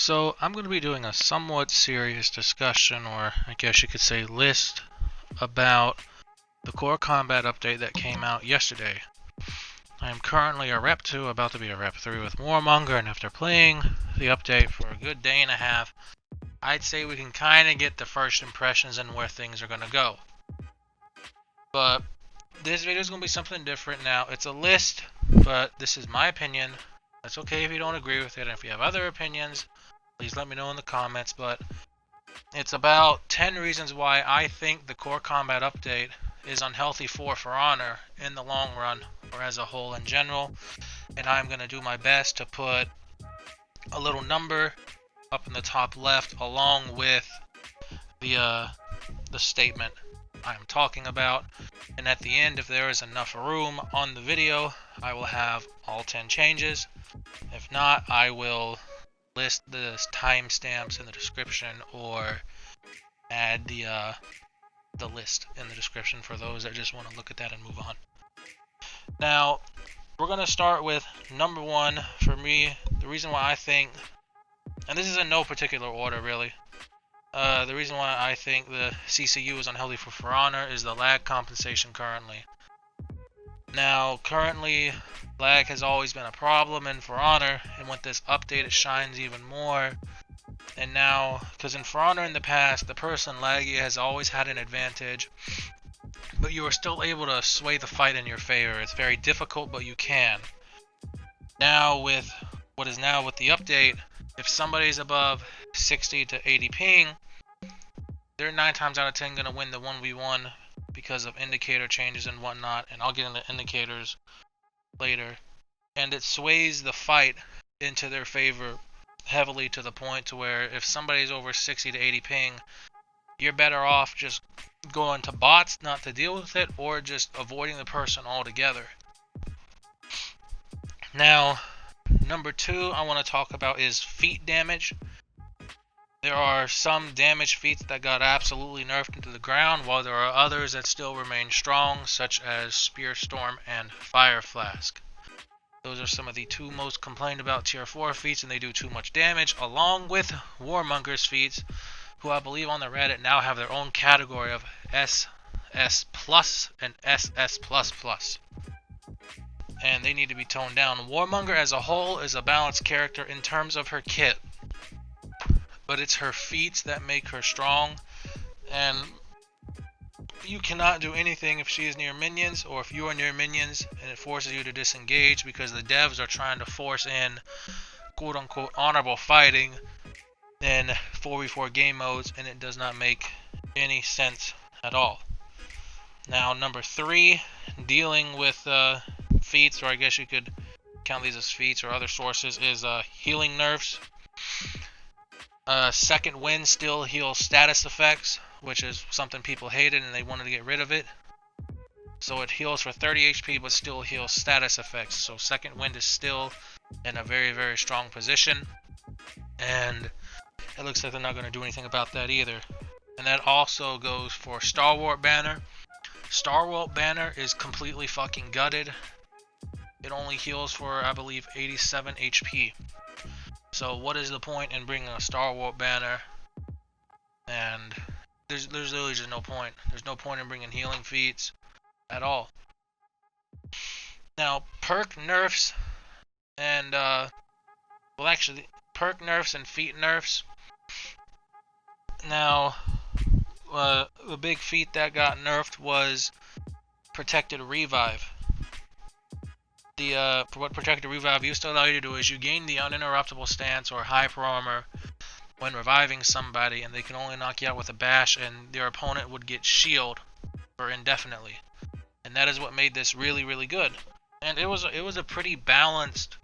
So I'm going to be doing a somewhat serious discussion, or I guess you could say list, about the core combat update that came out yesterday. I am currently a Rep 2, about to be a Rep 3 with Warmonger, and after playing the update for a good day and a half, I'd say we can kind of get the first impressions and where things are going to go. But this video is going to be something different now. It's a list, but this is my opinion. That's okay if you don't agree with it, and if you have other opinions, please let me know in the comments. But it's about 10 reasons why I think the core combat update is unhealthy for Honor in the long run, or as a whole in general. And I'm going to do my best to put a little number up in the top left along with the statement I am talking about. And at the end, if there is enough room on the video, I will have all 10 changes. If not, I will list the timestamps in the description or add the list in the description for those that just want to look at that and move on. Now, we're going to start with number one for me. The reason why I think, and this is in no particular order really, the reason why I think the CCU is unhealthy for Honor is the lag compensation currently. Now, currently, lag has always been a problem in For Honor, and with this update it shines even more. And now, because in For Honor in the past, the person laggy has always had an advantage, but you are still able to sway the fight in your favor. It's very difficult, but you can. Now with what is now with the update, if somebody's above 60 to 80 ping, they're 9 times out of 10 going to win the 1v1 because of indicator changes and whatnot, and I'll get into indicators later. And it sways the fight into their favor heavily, to the point to where if somebody's over 60 to 80 ping, you're better off just going to bots not to deal with it, or just avoiding the person altogether. Now, number two I want to talk about is feat damage. There are some damage feats that got absolutely nerfed into the ground, while there are others that still remain strong, such as Spear Storm and Fire Flask. Those are some of the two most complained about tier 4 feats, and they do too much damage, along with Warmonger's feats, who I believe on the Reddit now have their own category of SS plus and SS plus plus. And they need to be toned down. Warmonger as a whole is a balanced character in terms of her kit, but it's her feats that make her strong, and you cannot do anything if she is near minions, or if you are near minions and it forces you to disengage, because the devs are trying to force in quote-unquote honorable fighting in 4v4 game modes, and it does not make any sense at all. Now, number three, dealing with feats, or I guess you could count these as feats or other sources, is healing nerfs. Second Wind still heals status effects, which is something people hated and they wanted to get rid of it. So it heals for 30 HP but still heals status effects. So Second Wind is still in a very, very strong position, and it looks like they're not going to do anything about that either. And that also goes for Stalwart Banner. Stalwart Banner is completely fucking gutted. It only heals for, I believe, 87 HP. So what is the point in bringing a Stalwart Banner? And there's literally just no point. There's no point in bringing healing feats at all. Now, Perk Nerfs and well, actually, Perk Nerfs and Feat Nerfs. Now, the big feat that got nerfed was Protected Revive. What Protected Revive used to allow you to do is you gain the uninterruptible stance or hyper armor when reviving somebody, and they can only knock you out with a bash, and their opponent would get shield for indefinitely. And that is what made this really, really good. And it was a pretty balanced,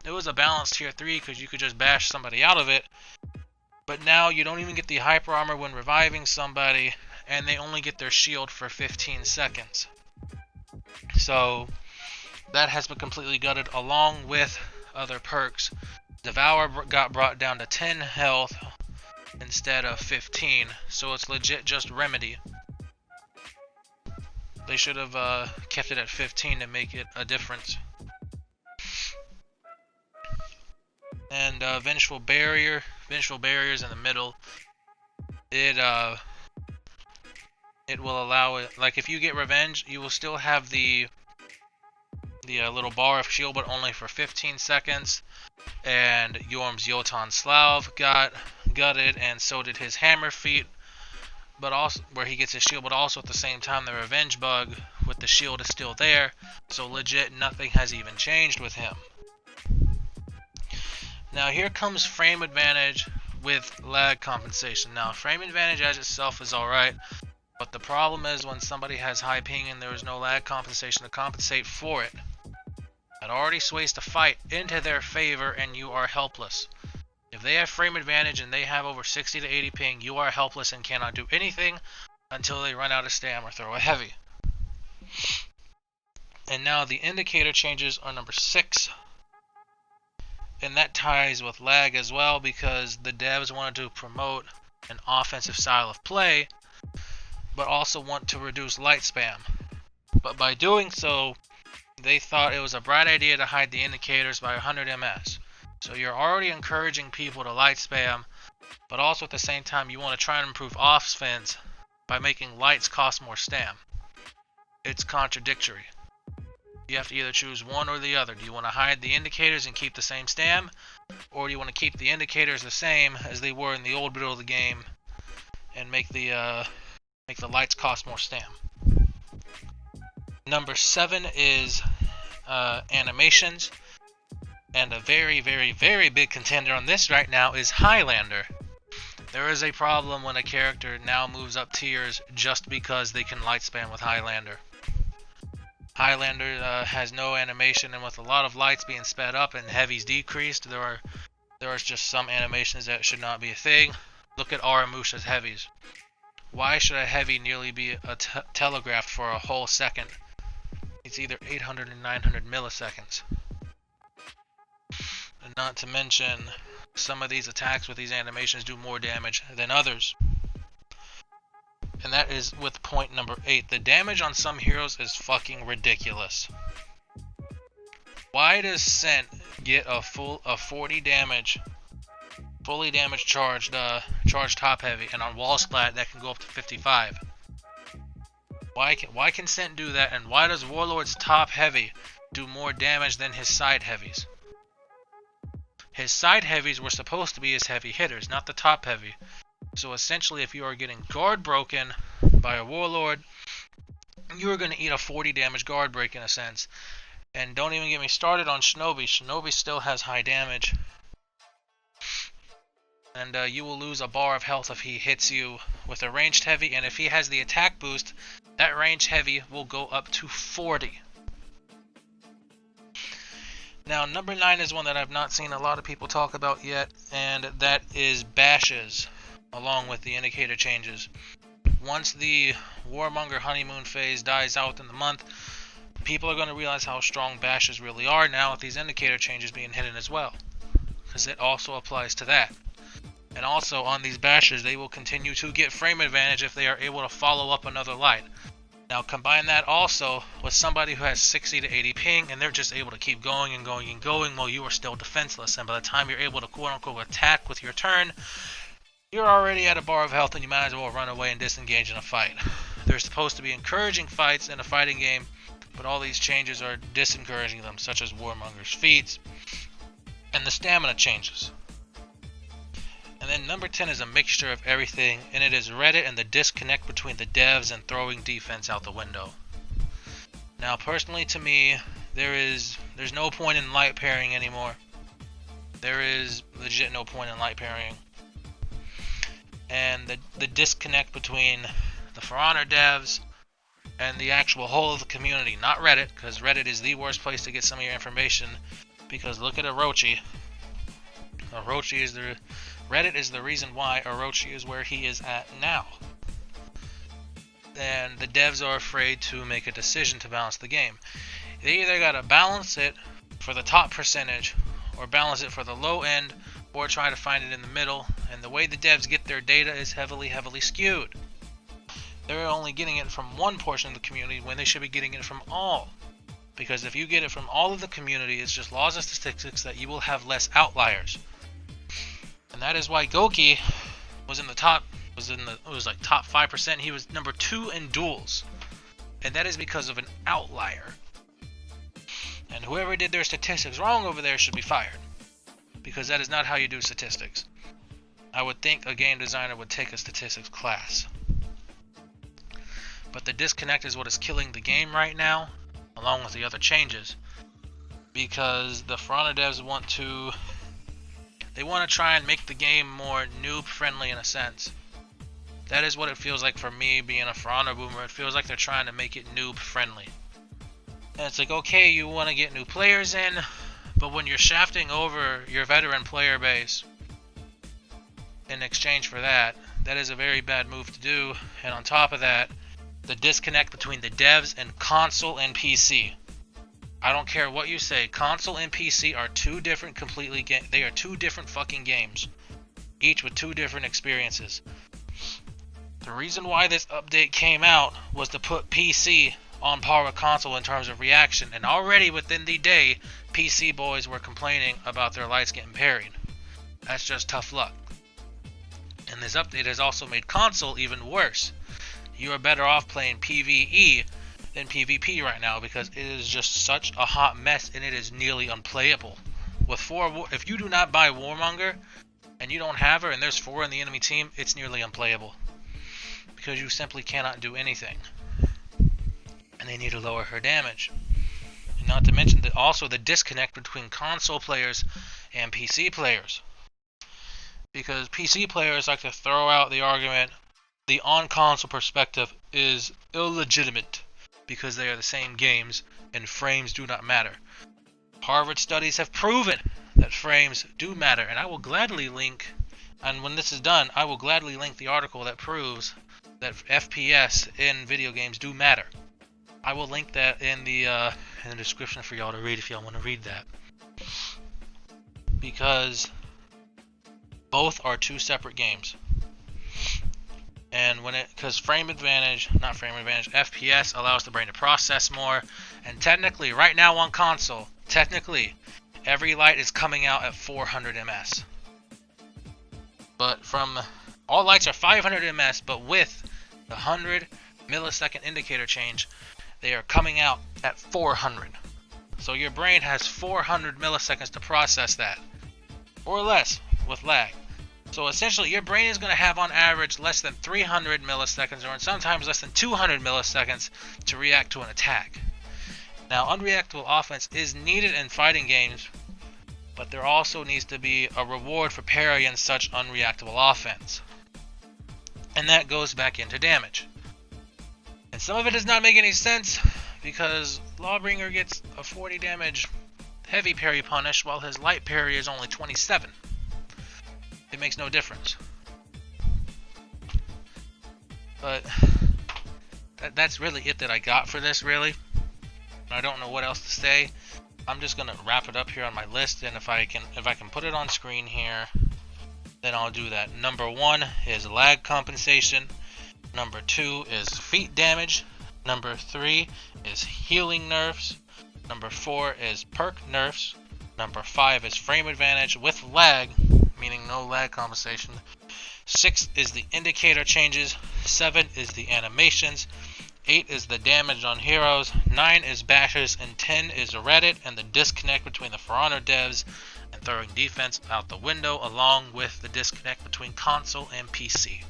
it was a balanced tier 3, because you could just bash somebody out of it. But now you don't even get the hyper armor when reviving somebody, and they only get their shield for 15 seconds. So that has been completely gutted, along with other perks. Devour got brought down to 10 health instead of 15, so it's legit just Remedy. They should have kept it at 15 to make it a difference. And Vengeful Barrier. Vengeful Barrier's in the middle. It will allow it, like if you get revenge, you will still have the little bar of shield, but only for 15 seconds. And Yorm's Jotun Slav got gutted, and so did his Hammer Feat, but also where he gets his shield, but also at the same time the revenge bug with the shield is still there. So legit nothing has even changed with him. Now here comes frame advantage with lag compensation. Now frame advantage as itself is alright, but the problem is when somebody has high ping and there is no lag compensation to compensate for it, that already sways the fight into their favor and you are helpless. If they have frame advantage and they have over 60 to 80 ping, you are helpless and cannot do anything until they run out of stam or throw a heavy. And now the indicator changes are number 6. And that ties with lag as well, because the devs wanted to promote an offensive style of play, but also want to reduce light spam. But by doing so, they thought it was a bright idea to hide the indicators by 100 ms. So you're already encouraging people to light spam, but also at the same time you want to try and improve offense by making lights cost more stam. It's contradictory. You have to either choose one or the other. Do you want to hide the indicators and keep the same stam, or do you want to keep the indicators the same as they were in the old bit of the game and make the lights cost more stam? Number 7 is animations, and a very, very, very big contender on this right now is Highlander. There is a problem when a character now moves up tiers just because they can light spam with Highlander. Highlander has no animation, and with a lot of lights being sped up and heavies decreased, there are just some animations that should not be a thing. Look at Aramusha's heavies. Why should a heavy nearly be telegraphed for a whole second? It's either 800 and 900 milliseconds. And not to mention, some of these attacks with these animations do more damage than others. And that is with point number 8. The damage on some heroes is fucking ridiculous. Why does Scent get a 40 damage, fully damage charged top heavy, and on wall splat that can go up to 55? Why can Scent do that, and why does Warlord's top heavy do more damage than his side heavies? His side heavies were supposed to be his heavy hitters, not the top heavy. So essentially, if you are getting guard broken by a Warlord, you are going to eat a 40 damage guard break in a sense. And don't even get me started on Shinobi. Shinobi still has high damage. And you will lose a bar of health if he hits you with a ranged heavy. And if he has the attack boost, that ranged heavy will go up to 40. Now, number 9 is one that I've not seen a lot of people talk about yet, and that is bashes, along with the indicator changes. Once the Warmonger honeymoon phase dies out in the month, people are going to realize how strong bashes really are now with these indicator changes being hidden as well, because it also applies to that. And also on these bashes, they will continue to get frame advantage if they are able to follow up another light. Now combine that also with somebody who has 60 to 80 ping, and they're just able to keep going and going and going while you are still defenseless, and by the time you're able to quote-unquote attack with your turn, you're already at a bar of health and you might as well run away and disengage in a fight. They're supposed to be encouraging fights in a fighting game, but all these changes are disencouraging them, such as Warmonger's Feats and the stamina changes. And then number 10 is a mixture of everything, and it is Reddit and the disconnect between the devs and throwing defense out the window. Now personally to me, there's no point in light pairing anymore. There is legit no point in light pairing. And the disconnect between the For Honor devs and the actual whole of the community, not Reddit, because Reddit is the worst place to get some of your information, because look at Orochi. Reddit is the reason why Orochi is where he is at now. And the devs are afraid to make a decision to balance the game. They either gotta balance it for the top percentage, or balance it for the low end, or try to find it in the middle, and the way the devs get their data is heavily skewed. They're only getting it from one portion of the community when they should be getting it from all. Because if you get it from all of the community, it's just laws of statistics that you will have less outliers. And that is why Goki was in the top, it was like top 5%. He was number 2 in duels. And that is because of an outlier. And whoever did their statistics wrong over there should be fired. Because that is not how you do statistics. I would think a game designer would take a statistics class. But the disconnect is what is killing the game right now, along with the other changes. Because the For Honor devs want to try and make the game more noob friendly in a sense. That is what it feels like for me being a For Honor boomer. It feels like they're trying to make it noob friendly. And it's like, okay, you want to get new players in, but when you're shafting over your veteran player base in exchange for that, that is a very bad move to do. And on top of that, the disconnect between the devs and console and PC. I don't care what you say, console and PC are two different they are two different fucking games, each with two different experiences. The reason why this update came out was to put PC on par with console in terms of reaction, and already within the day, PC boys were complaining about their lights getting parried. That's just tough luck. And this update has also made console even worse. You are better off playing PvE than PvP right now because it is just such a hot mess and it is nearly unplayable. If you do not buy Warmonger and you don't have her and there's 4 in the enemy team, it's nearly unplayable because you simply cannot do anything. And they need to lower her damage. And not to mention that also the disconnect between console players and PC players. Because PC players like to throw out the argument the on-console perspective is illegitimate because they are the same games and frames do not matter. Harvard studies have proven that frames do matter, and I will gladly link, and when this is done, I will gladly link the article that proves that FPS in video games do matter. I will link that in the description for y'all to read if y'all want to read that. Because both are two separate games. And because FPS allows the brain to process more, and technically, right now on console, every light is coming out at 400 ms. But all lights are 500 ms, but with the 100 millisecond indicator change, they are coming out at 400. So your brain has 400 milliseconds to process that, or less, with lag. So essentially, your brain is going to have on average less than 300 milliseconds, or sometimes less than 200 milliseconds to react to an attack. Now, unreactable offense is needed in fighting games, but there also needs to be a reward for parrying such unreactable offense. And that goes back into damage. And some of it does not make any sense, because Lawbringer gets a 40 damage heavy parry punish, while his light parry is only 27. It makes no difference. But that's really it that I got for this, really. I don't know what else to say. I'm just gonna wrap it up here on my list, and if I can put it on screen here, then I'll do that. Number 1 is lag compensation. Number 2 is feat damage. Number 3 is healing nerfs. Number 4 is perk nerfs. Number 5 is frame advantage with lag, meaning no lag compensation. 6 is the indicator changes. 7 is the animations. 8 is the damage on heroes. 9 is bashes, and 10 is Reddit and the disconnect between the For Honor devs and throwing defense out the window, along with the disconnect between console and PC.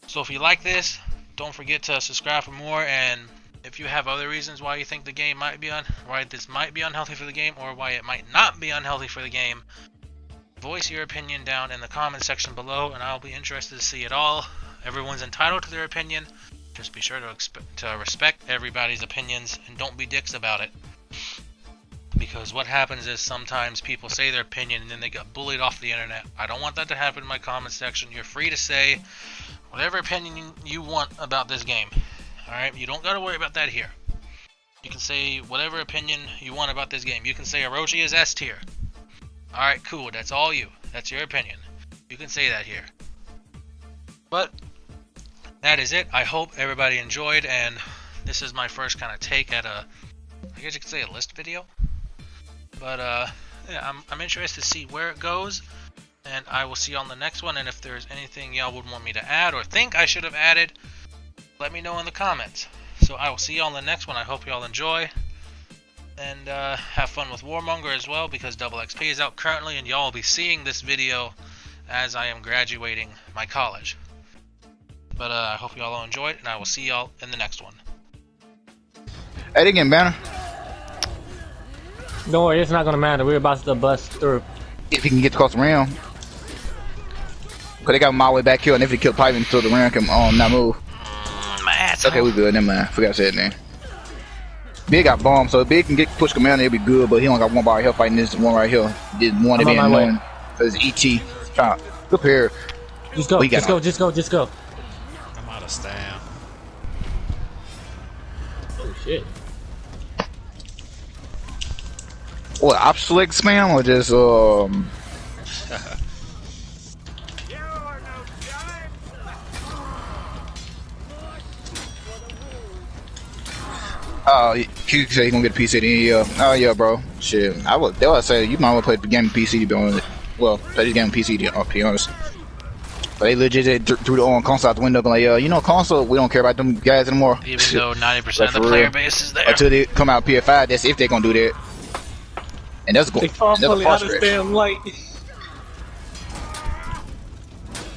So if you like this, don't forget to subscribe for more, and if you have other reasons why you think the game might be why this might be unhealthy for the game, or why it might not be unhealthy for the game, voice your opinion down in the comment section below, and I'll be interested to see it all. Everyone's entitled to their opinion. Just be sure to respect everybody's opinions and don't be dicks about it. Because what happens is sometimes people say their opinion and then they get bullied off the internet. I don't want that to happen in my comment section. You're free to say whatever opinion you want about this game. Alright, you don't gotta worry about that here. You can say whatever opinion you want about this game. You can say Orochi is S tier. Alright, cool, that's all you. That's your opinion. You can say that here. But that is it. I hope everybody enjoyed, and this is my first kind of take at I guess you could say a list video. But yeah, I'm interested to see where it goes. And I will see you on the next one. And if there's anything y'all would want me to add or think I should have added, let me know in the comments. So I will see you on the next one. I hope y'all enjoy. And have fun with Warmonger as well, because Double XP is out currently. And y'all will be seeing this video as I am graduating my college. But I hope y'all all enjoyed. And I will see y'all in the next one. Hey, they getting banner. Don't worry, it's not gonna matter. We're about to bust through. If he can get across the rim. Cause they got him all the way back here, and if he kill Pipe until the rim can not move. My ass. Okay, we good. Never mind. Forgot to say it then. Big got bombed, so if Big can get push commander, it'll be good. But he only got one bar here fighting this one right here. Did one that be annoying. Cause ET. Good pair. Just go. Just go. Just go. Just go. I'm out of stam. Oh shit. What, obstacle spam or just Oh, he said he gonna get a PC then, yeah. Oh yeah, bro. Shit. They would say you might want to play the game on PC to be honest. Well, play this game on PC to be honest. But they legit threw the on console out the window, like, you know, console, we don't care about them guys anymore. Even though 90% of the player base is there. Until they come out PS5, that's if they're gonna do that. And that's going. Fully understand light.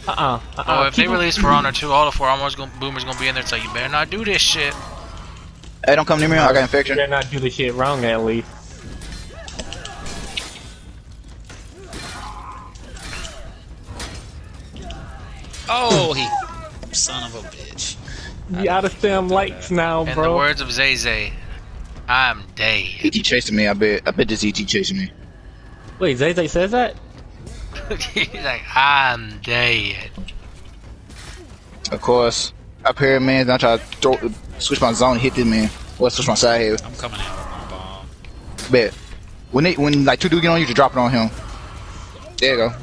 Oh, if they release For Honor 2, all the 4 boomers gonna be in there. It's like, you better not do this shit. Hey, don't come near me. I got infection. You better not do the shit wrong, at least. Oh, he son of a bitch. You out of stem lights now, In bro. the words of Zay Zay, I'm dead. ET chasing me. I bet this ET chasing me. Wait, Zay says that? He's like, I'm dead. Of course. Up here, man. I try to switch my zone, hit this man. Or switch my side here. I'm coming out with my bomb. Bet. When like 2 dudes get on you, just drop it on him. There you go.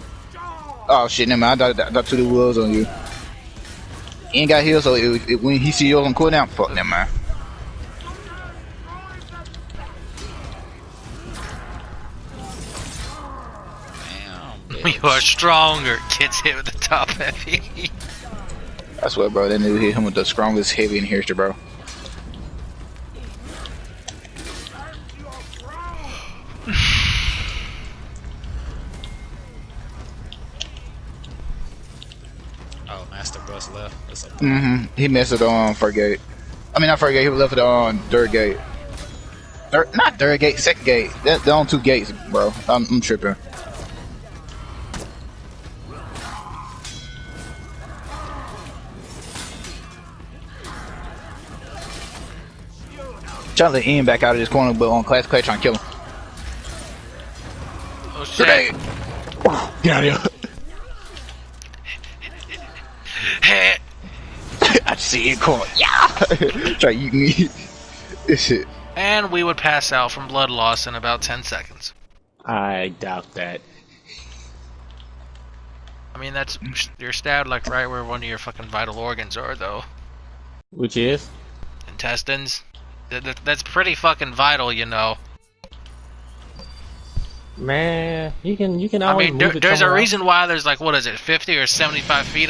Oh shit, never mind. I thought 2 dudes was on you. He ain't got heal, so when he see yours on cooldown, fuck, never mind. Damn, You are stronger. Gets hit with the top heavy. I swear, bro, that nigga hit him with the strongest heavy in history, bro. Oh, Master Bus left. That's a He messed it on first gate. I mean, not first gate. He left it on third gate. Not third gate, second gate. They're on 2 gates, bro. I'm tripping. Trying to let Ian back out of this corner, but on Class Clay trying to kill him. Oh shit. Grenade! Get out of here. I just see Ian corner. Yeah! Try to eat me. This shit. And we would pass out from blood loss in about 10 seconds. I doubt that. I mean, you're stabbed like right where one of your fucking vital organs are, though. Which is? Intestines. That's pretty fucking vital, you know. Man, you can I always mean, move it there's a somewhere else. reason why there's like, what is it, 50 or 75 feet of